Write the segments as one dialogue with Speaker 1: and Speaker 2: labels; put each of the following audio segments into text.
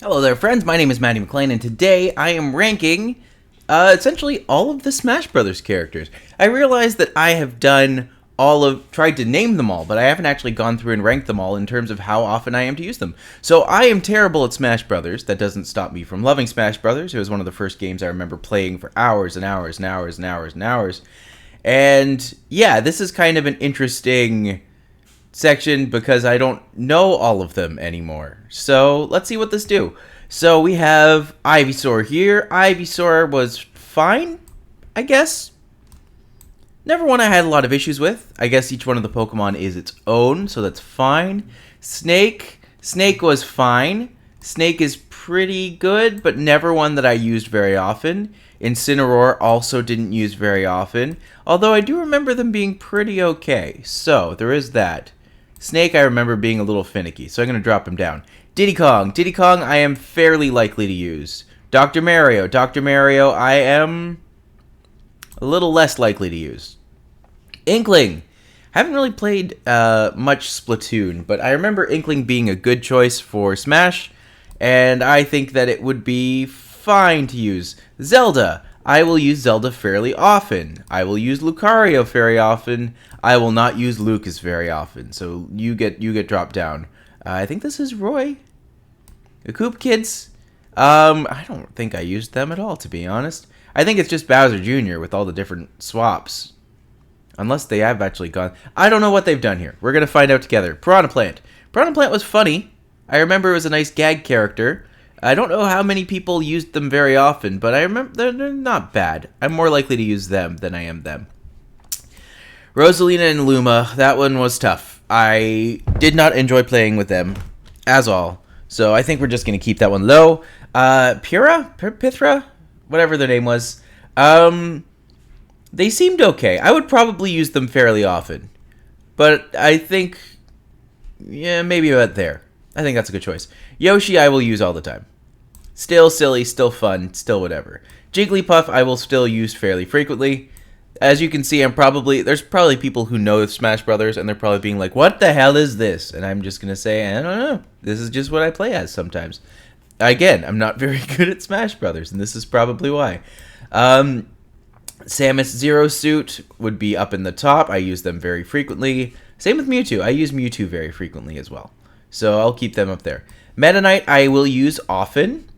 Speaker 1: Hello there, friends. My name is Matti McLean, and today I am ranking essentially all of the Smash Brothers characters. I realize that I have tried to name them all, but I haven't actually gone through and ranked them all in terms of how often I am to use them. So I am terrible at Smash Brothers. That doesn't stop me from loving Smash Brothers. It was one of the first games I remember playing for hours and hours and hours and hours and hours. And yeah, this is kind of an interesting section because I don't know all of them anymore. So let's see what this do. So we have Ivysaur here. Ivysaur was fine, I guess. Never one I had a lot of issues with. I guess each one of the Pokemon is its own, so that's fine. Snake was fine. Snake is pretty good, but never one that I used very often. Incineroar also didn't use very often, although I do remember them being pretty okay. So there is that. Snake, I remember being a little finicky, so I'm going to drop him down. Diddy Kong I am fairly likely to use. Dr. Mario, I am a little less likely to use. Inkling, haven't really played much Splatoon, but I remember Inkling being a good choice for Smash, and I think that it would be fine to use. Zelda, I will use Zelda fairly often. I will use Lucario very often. I will not use Lucas very often. So you get dropped down. I think this is Roy. The Coop Kids. I don't think I used them at all, to be honest. I think it's just Bowser Jr. with all the different swaps. Unless they have actually gone. I don't know what they've done here. We're going to find out together. Piranha Plant. Piranha Plant was funny. I remember it was a nice gag character. I don't know how many people used them very often, but I remember they're not bad. I'm more likely to use them than I am them. Rosalina and Luma, that one was tough. I did not enjoy playing with them, as all. So I think we're just going to keep that one low. Pithra? Whatever their name was. They seemed okay. I would probably use them fairly often. But I think, yeah, maybe about there. I think that's a good choice. Yoshi, I will use all the time. Still silly, still fun, still whatever. Jigglypuff, I will still use fairly frequently. As you can see, there's probably people who know Smash Brothers, and they're probably being like, what the hell is this? And I'm just going to say, I don't know. This is just what I play as sometimes. Again, I'm not very good at Smash Brothers, and this is probably why. Samus Zero Suit would be up in the top. I use them very frequently. Same with Mewtwo. I use Mewtwo very frequently as well. So I'll keep them up there. Meta Knight I will use often.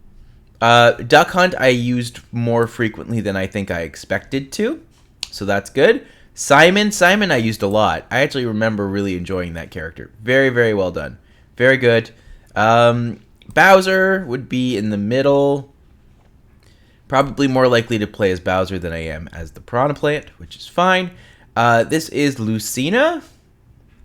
Speaker 1: Duck Hunt I used more frequently than I think I expected to. So that's good. Simon I used a lot. I actually remember really enjoying that character. Very, very well done. Very good. Bowser would be in the middle. Probably more likely to play as Bowser than I am as the Piranha Plant, which is fine. This is Lucina.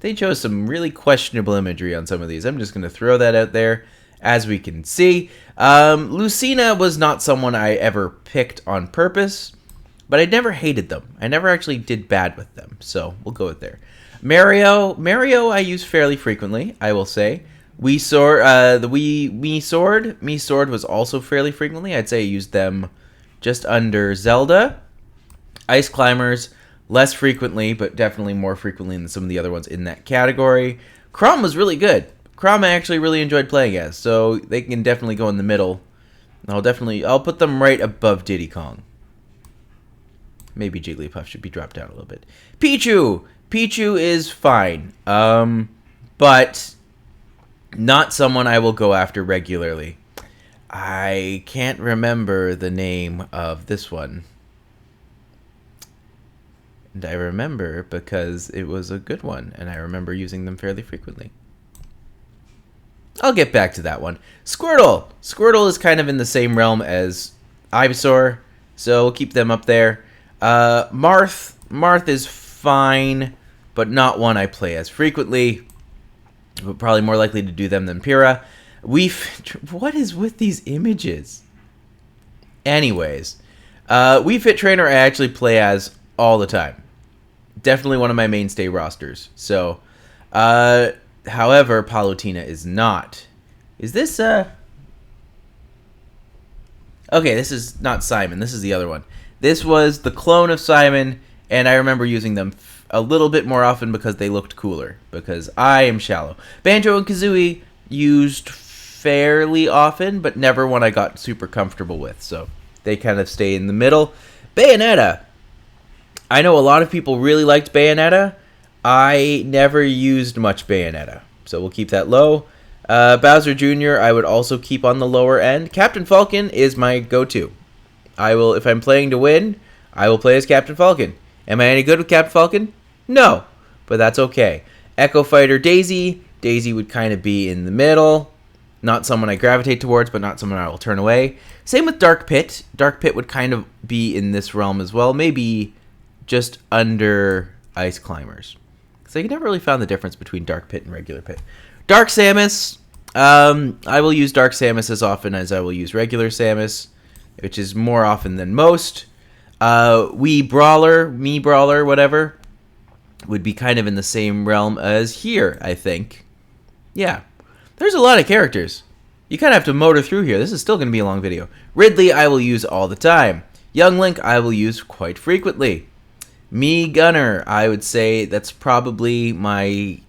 Speaker 1: They chose some really questionable imagery on some of these. I'm just going to throw that out there, as we can see. Lucina was not someone I ever picked on purpose, but I never hated them. I never actually did bad with them, so we'll go with there. Mario I use fairly frequently, I will say. Mii Sword was also fairly frequently. I'd say I used them just under Zelda. Ice Climbers, less frequently, but definitely more frequently than some of the other ones in that category. Chrom was really good. Chrom I actually really enjoyed playing as, so they can definitely go in the middle. I'll put them right above Diddy Kong. Maybe Jigglypuff should be dropped down a little bit. Pichu is fine, but not someone I will go after regularly. I can't remember the name of this one. And I remember because it was a good one, and I remember using them fairly frequently. I'll get back to that one. Squirtle! Squirtle is kind of in the same realm as Ivysaur, so we'll keep them up there. Marth is fine, but not one I play as frequently. But probably more likely to do them than Pyrrha. What is with these images? Anyways, Wii Fit Trainer I actually play as all the time. Definitely one of my mainstay rosters. So, however, Palutena is not. Is this, Okay, this is not Simon. This is the other one. This was the clone of Simon, and I remember using them a little bit more often because they looked cooler. Because I am shallow. Banjo and Kazooie used fairly often, but never one I got super comfortable with. So they kind of stay in the middle. Bayonetta. I know a lot of people really liked Bayonetta. I never used much Bayonetta, so we'll keep that low. Bowser Jr. I would also keep on the lower end. Captain Falcon is my go-to. I will, if I'm playing to win, I will play as Captain Falcon. Am I any good with Captain Falcon? No, but that's okay. Echo Fighter Daisy. Daisy would kind of be in the middle. Not someone I gravitate towards, but not someone I will turn away. Same with Dark Pit. Dark Pit would kind of be in this realm as well. Maybe just under Ice Climbers. Because I never really found the difference between Dark Pit and regular Pit. Dark Samus. I will use Dark Samus as often as I will use regular Samus, which is more often than most. Me Brawler, whatever, would be kind of in the same realm as here, I think. Yeah. There's a lot of characters. You kind of have to motor through here. This is still going to be a long video. Ridley, I will use all the time. Young Link, I will use quite frequently. Me Gunner, I would say that's probably my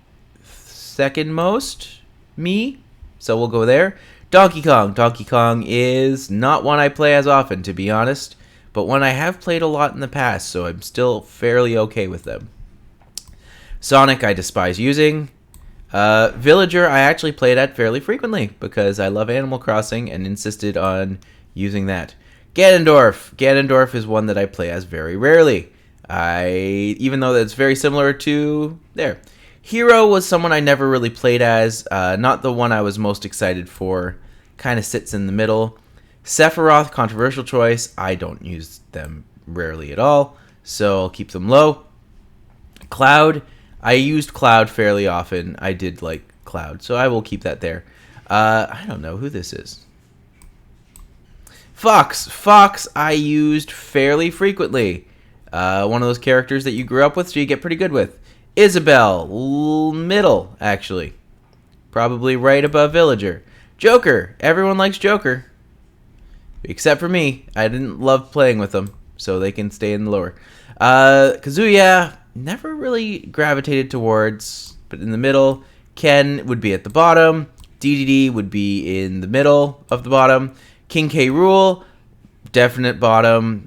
Speaker 1: second most me. So we'll go there. Donkey Kong. Donkey Kong is not one I play as often, to be honest, but one I have played a lot in the past, so I'm still fairly okay with them. Sonic, I despise using. Villager, I actually played at fairly frequently because I love Animal Crossing and insisted on using that. Ganondorf. Ganondorf is one that I play as very rarely. Even though that's very similar to there. Hero was someone I never really played as, not the one I was most excited for. Kind of sits in the middle. Sephiroth, controversial choice. I don't use them rarely at all, so I'll keep them low. Cloud, I used Cloud fairly often. I did like Cloud, so I will keep that there. I don't know who this is. Fox. Fox I used fairly frequently. One of those characters that you grew up with, so you get pretty good with. Isabelle, middle, actually. Probably right above Villager. Joker. Everyone likes Joker. Except for me. I didn't love playing with them, so they can stay in the lower. Kazuya, never really gravitated towards, but in the middle. Ken would be at the bottom. DDD would be in the middle of the bottom. King K. Rool, definite bottom.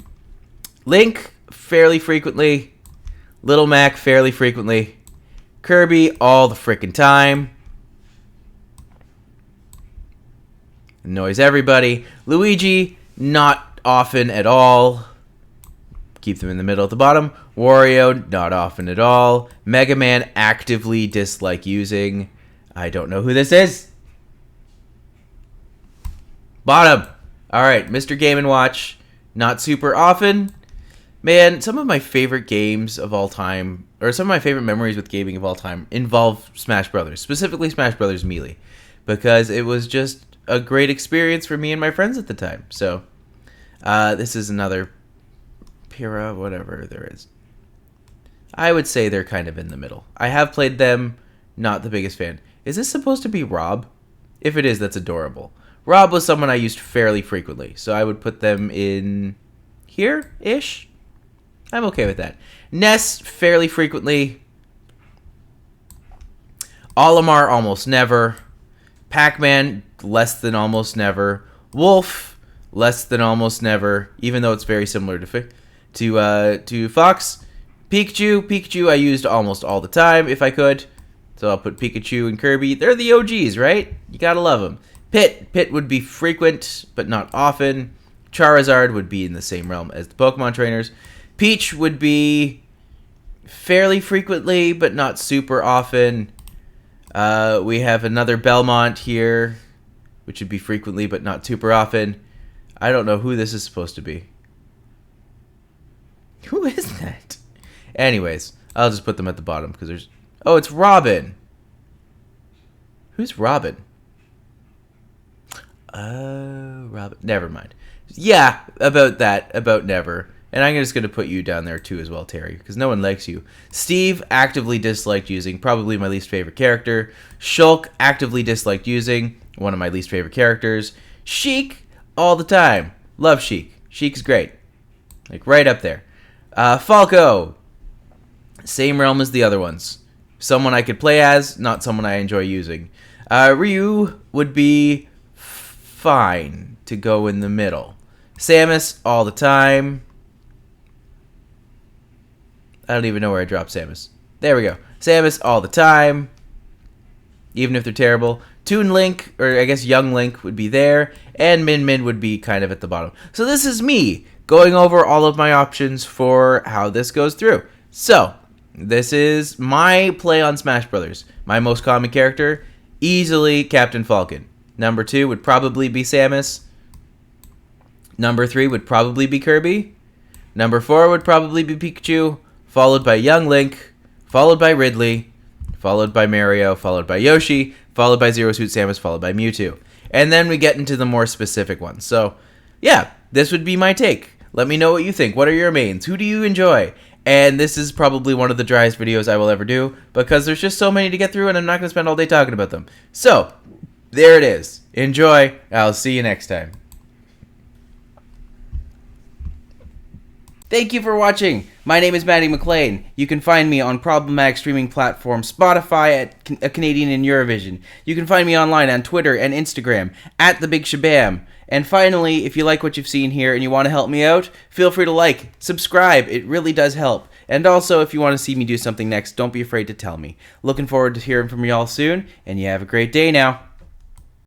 Speaker 1: Link, fairly frequently. Little Mac, fairly frequently. Kirby, all the frickin' time. Annoys everybody. Luigi, not often at all. Keep them in the middle at the bottom. Wario, not often at all. Mega Man, actively dislike using. I don't know who this is. Bottom. Alright, Mr. Game & Watch. Not super often. Man, some of my favorite games of all time, or some of my favorite memories with gaming of all time, involve Smash Brothers. Specifically Smash Brothers Melee. Because it was just a great experience for me and my friends at the time. So, this is another Pira, whatever there is. I would say they're kind of in the middle. I have played them, not the biggest fan. Is this supposed to be Rob? If it is, that's adorable. Rob was someone I used fairly frequently, so I would put them in here-ish. I'm okay with that. Ness, fairly frequently. Olimar, almost never. Pac-Man, less than almost never. Wolf, less than almost never, even though it's very similar to Fox. Pikachu I used almost all the time if I could. So I'll put Pikachu and Kirby. They're the OGs, right? You gotta love them. Pit would be frequent, but not often. Charizard would be in the same realm as the Pokemon trainers. Peach would be fairly frequently, but not super often. We have another Belmont here, which would be frequently, but not super often. I don't know who this is supposed to be. Who is that? Anyways, I'll just put them at the bottom because there's... Oh, it's Robin. Who's Robin? Robin. Never mind. Yeah, about that. About never. And I'm just going to put you down there too as well, Terry, because no one likes you. Steve, actively disliked using. Probably my least favorite character. Shulk, actively disliked using. One of my least favorite characters. Sheik, all the time. Love Sheik. Sheik's great. Like, right up there. Falco. Same realm as the other ones. Someone I could play as, not someone I enjoy using. Ryu would be fine to go in the middle. Samus all the time. I don't even know where I dropped Samus. There we go. Samus all the time. Even if they're terrible. Toon Link, or I guess Young Link, would be there. And Min Min would be kind of at the bottom. So this is me going over all of my options for how this goes through. So, this is my play on Smash Brothers. My most common character, easily Captain Falcon. Number 2 would probably be Samus. Number 3 would probably be Kirby. Number 4 would probably be Pikachu, followed by Young Link, followed by Ridley, followed by Mario, followed by Yoshi, followed by Zero Suit Samus, followed by Mewtwo. And then we get into the more specific ones. So, yeah, this would be my take. Let me know what you think. What are your mains? Who do you enjoy? And this is probably one of the driest videos I will ever do, because there's just so many to get through and I'm not going to spend all day talking about them. So, there it is. Enjoy. I'll see you next time. Thank you for watching. My name is Matti McLean. You can find me on problematic streaming platform Spotify, at A Canadian in Eurovision. You can find me online on Twitter and Instagram at The Big Shabam. And finally, if you like what you've seen here and you want to help me out, feel free to like, subscribe. It really does help. And also, if you want to see me do something next, don't be afraid to tell me. Looking forward to hearing from y'all soon, and you have a great day now.